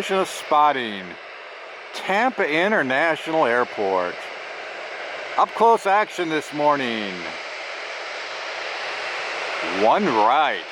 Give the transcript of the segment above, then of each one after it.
location of spotting, Tampa International Airport. Up close action this morning. One right.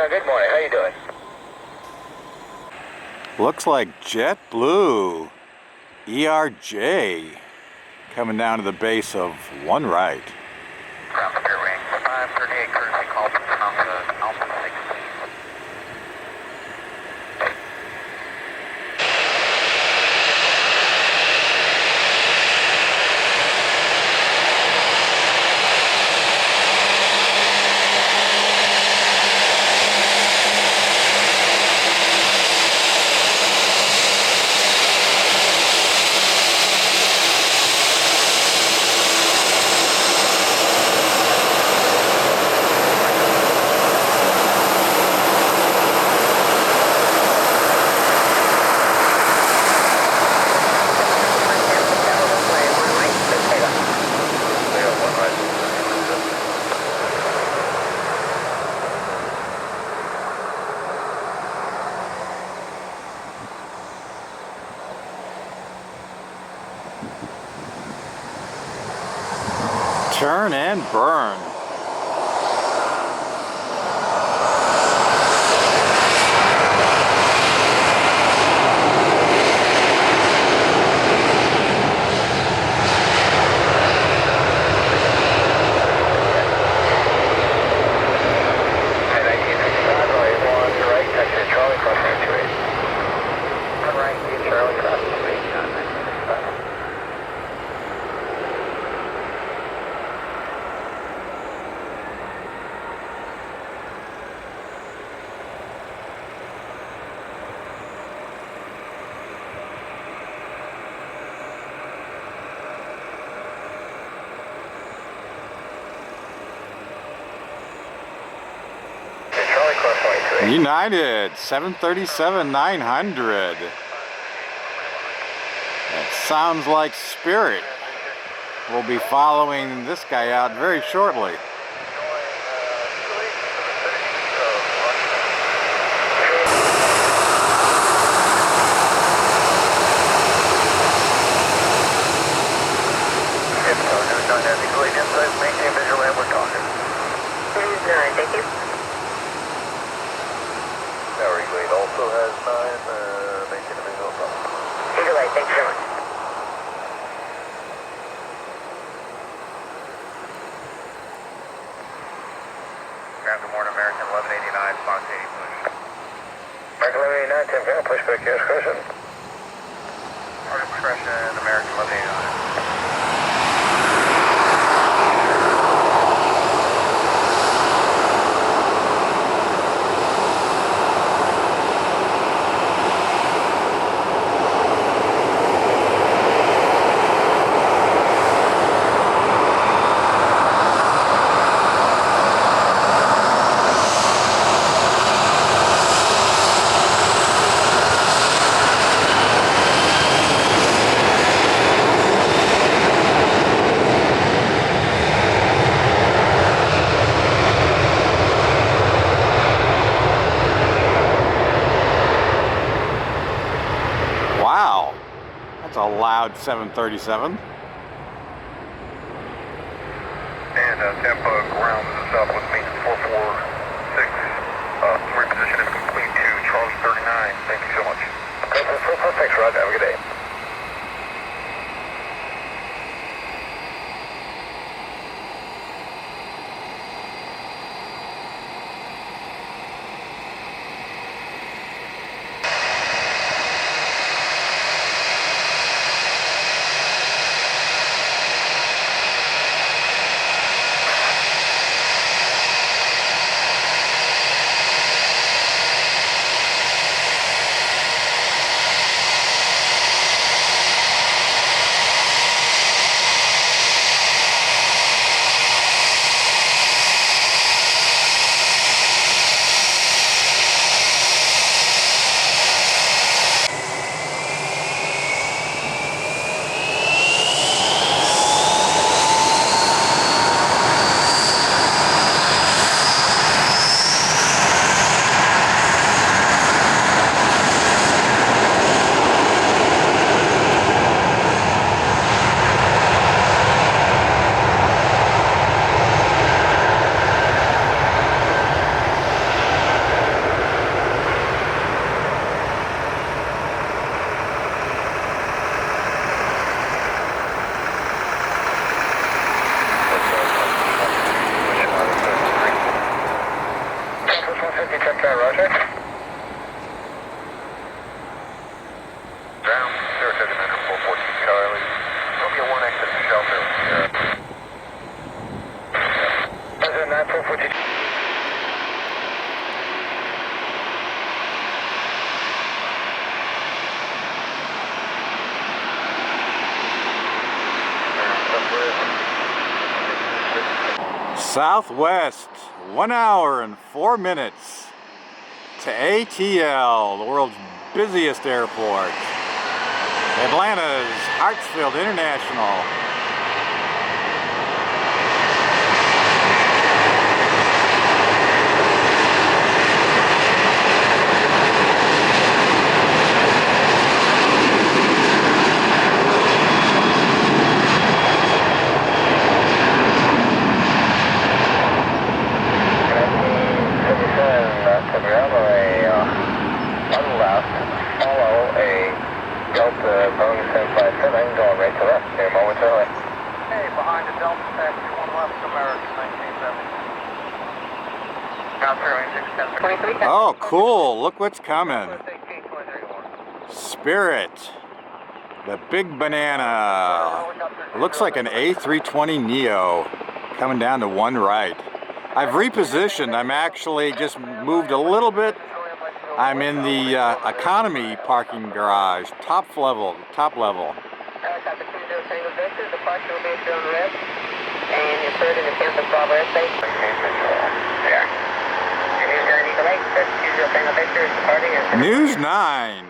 Good morning, how you doing? Looks like JetBlue ERJ coming down to the base of one right. Ground clear wing, 538 courtesy call from Tampa, Alpha 16. Turn and burn. United 737-900. That sounds like Spirit. We'll be following this guy out very shortly. Maintain visual and we're talking. Thank you. Tower Eagle 8 also has 9, maintain a visual problem. Eagle 8, thank you very much. Ground, good morning, American 1189, Fox 80 push. American 1189, Tim, push back here, discretion. Discretion, American 1189. That's a loud 737. And Tampa ground is southwest maintenance 446. Reposition is complete to Charlie 39. Thank you so much. Thanks, Rod. Have a good day. Southwest, 1 hour and 4 minutes to ATL, the world's busiest airport. Atlanta's Hartsfield International. Oh, cool. Look what's coming. Spirit. The big banana. Looks like an A320neo coming down to one right. I've repositioned. I'm actually just moved a little bit. I'm in the economy parking garage. Top level. And you're third in the Tampa Bravo airspace. News 9.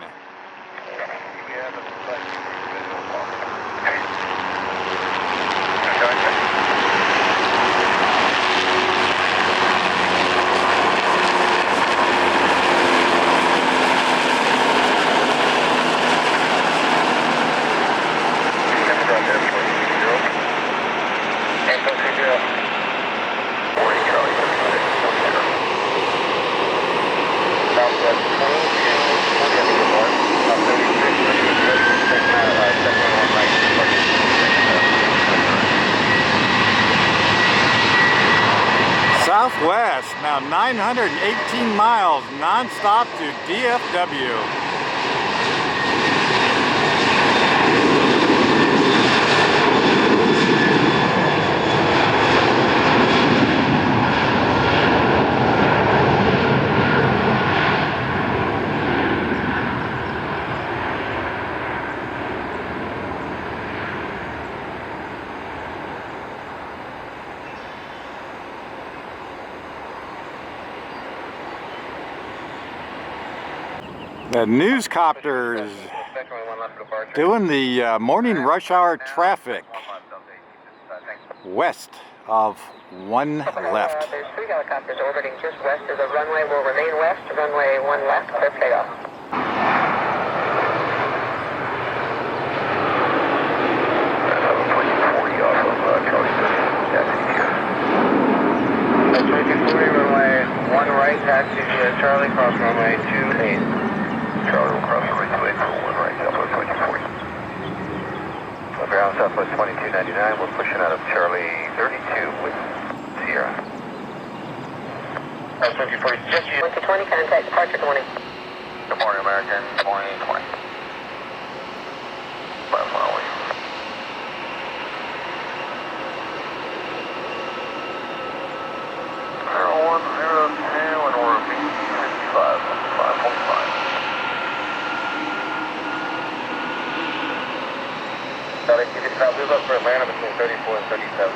Southwest, now 918 miles non-stop to DFW. The newscopters doing the morning rush hour traffic west of 1 left. There's 3 helicopters orbiting just west of the runway. Will remain west. Runway 1 left. Clear takeoff. Southwest 2299, we're pushing out of Charlie 32 with Sierra. That's 2040. Just you. 2020, contact departure, good morning. Good morning, American. 2020. 5 mile away. And we're B55, 5.5. Charlie, you can stop. Move up for Atlanta between 34 and 37.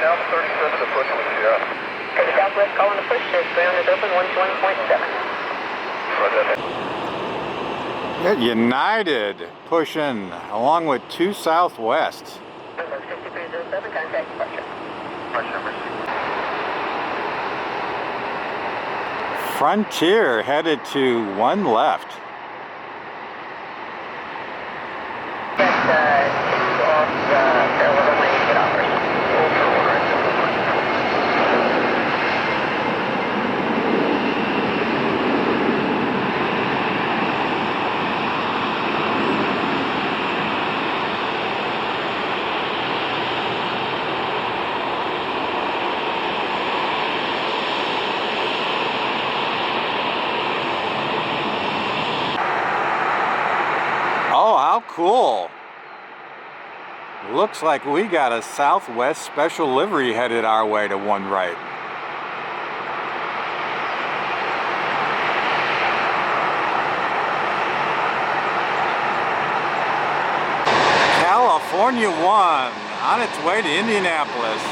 Now 37 to push with Sierra. Okay, the Southwest calling the push, there's ground is open, 120.7. Yeah, United pushing along with 2 Southwest. 5307, contact departure. Frontier headed to 1 left. That's 2 off parallel runway to get offers. Oh, how cool. Looks like we got a Southwest special livery headed our way to 1 right. California 1 on its way to Indianapolis.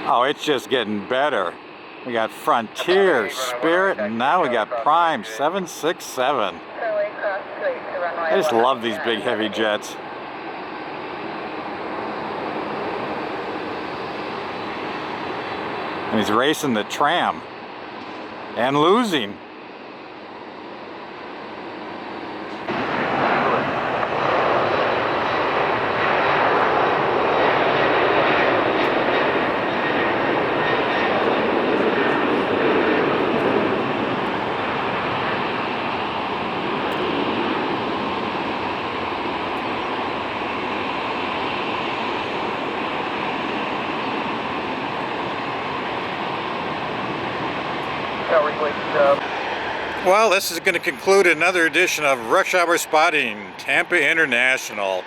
Oh, it's just getting better. We got Frontier, Spirit, and now we got Prime 767. I just love these big heavy jets. And he's racing the tram and losing. Well, this is going to conclude another edition of Rush Hour Spotting, Tampa International.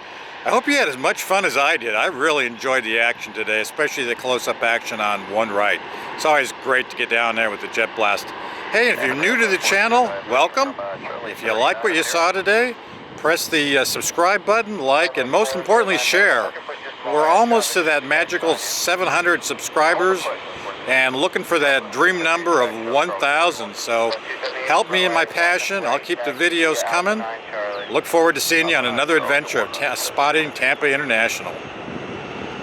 I hope you had as much fun as I did. I really enjoyed the action today, especially the close-up action on 1 right. It's always great to get down there with the jet blast. Hey, if you're new to the channel, welcome. If you like what you saw today, press the subscribe button, like, and most importantly, share. We're almost to that magical 700 subscribers and looking for that dream number of 1,000. So help me in my passion. I'll keep the videos coming. Look forward to seeing you on another adventure of spotting Tampa International.